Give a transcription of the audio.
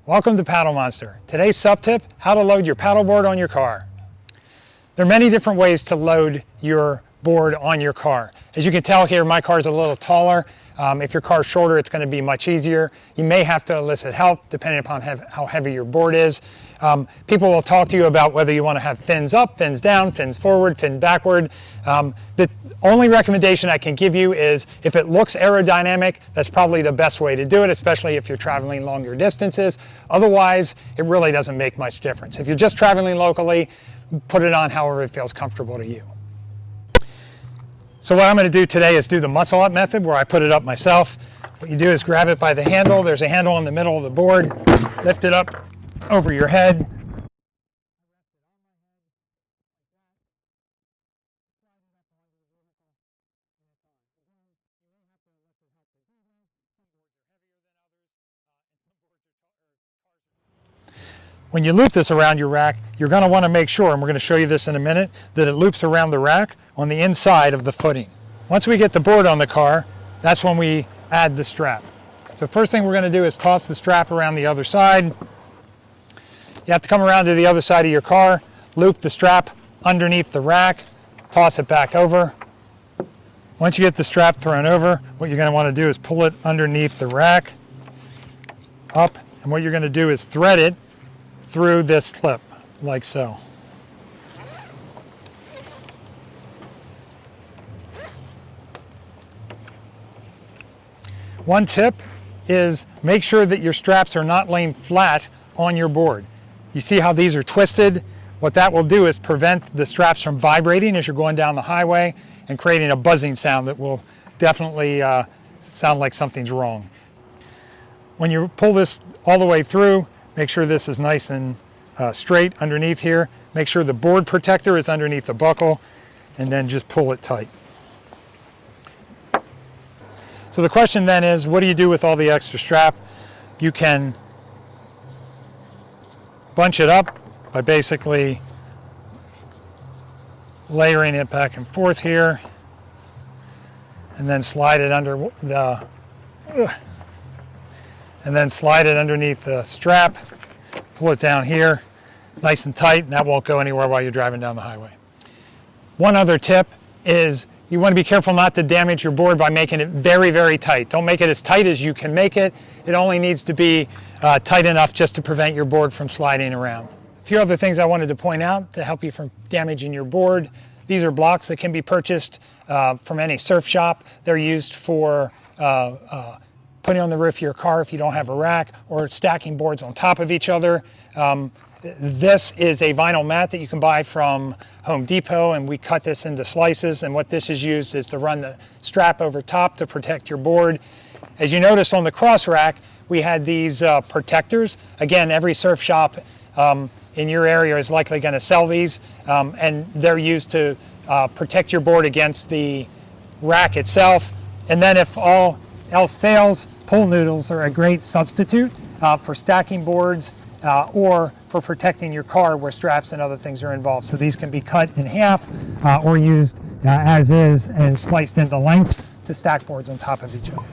Welcome to Paddle Monster. Today's SUP tip, how to load your paddleboard on your car. There are many different ways to load your board on your car. As you can tell here, my car is a little taller. If your car is shorter, it's going to be much easier. You may have to elicit help depending upon how heavy your board is. People will talk to you about whether you want to have fins up, fins down, fins forward, fin backward. The only recommendation I can give you is if it looks aerodynamic, that's probably the best way to do it, especially if you're traveling longer distances. Otherwise, it really doesn't make much difference. If you're just traveling locally, put it on however it feels comfortable to you. So what I'm going to do today is do the muscle up method where I put it up myself. What you do is grab it by the handle. There's a handle in the middle of the board. Lift it up over your head. When you loop this around your rack, you're going to want to make sure, and we're going to show you this in a minute, that it loops around the rack on the inside of the footing. Once we get the board on the car, that's when we add the strap. So first thing we're going to do is toss the strap around the other side. You have to come around to the other side of your car, loop the strap underneath the rack, toss it back over. Once you get the strap thrown over, what you're going to want to do is pull it underneath the rack, up, and what you're going to do is thread it through this clip, like so. One tip is make sure that your straps are not laying flat on your board. You see how these are twisted? What that will do is prevent the straps from vibrating as you're going down the highway and creating a buzzing sound that will definitely sound like something's wrong. When you pull this all the way through, make sure this is nice and straight underneath here. Make sure the board protector is underneath the buckle, and then just pull it tight. So the question then is, what do you do with all the extra strap? You can bunch it up by basically layering it back and forth here, and then slide it under the underneath the strap, pull it down here, nice and tight, and that won't go anywhere while you're driving down the highway. One other tip is you want to be careful not to damage your board by making it very, very tight. Don't make it as tight as you can make it. It only needs to be tight enough just to prevent your board from sliding around. A few other things I wanted to point out to help you from damaging your board. These are blocks that can be purchased from any surf shop. They're used for putting on the roof of your car if you don't have a rack, or stacking boards on top of each other. This is a vinyl mat that you can buy from Home Depot, and we cut this into slices, and what this is used is to run the strap over top to protect your board. As you notice on the cross rack, we had these protectors. Again, every surf shop in your area is likely going to sell these, and they're used to protect your board against the rack itself. And then if all else fails, pool noodles are a great substitute for stacking boards or for protecting your car where straps and other things are involved. So these can be cut in half or used as is and sliced into lengths to stack boards on top of each other.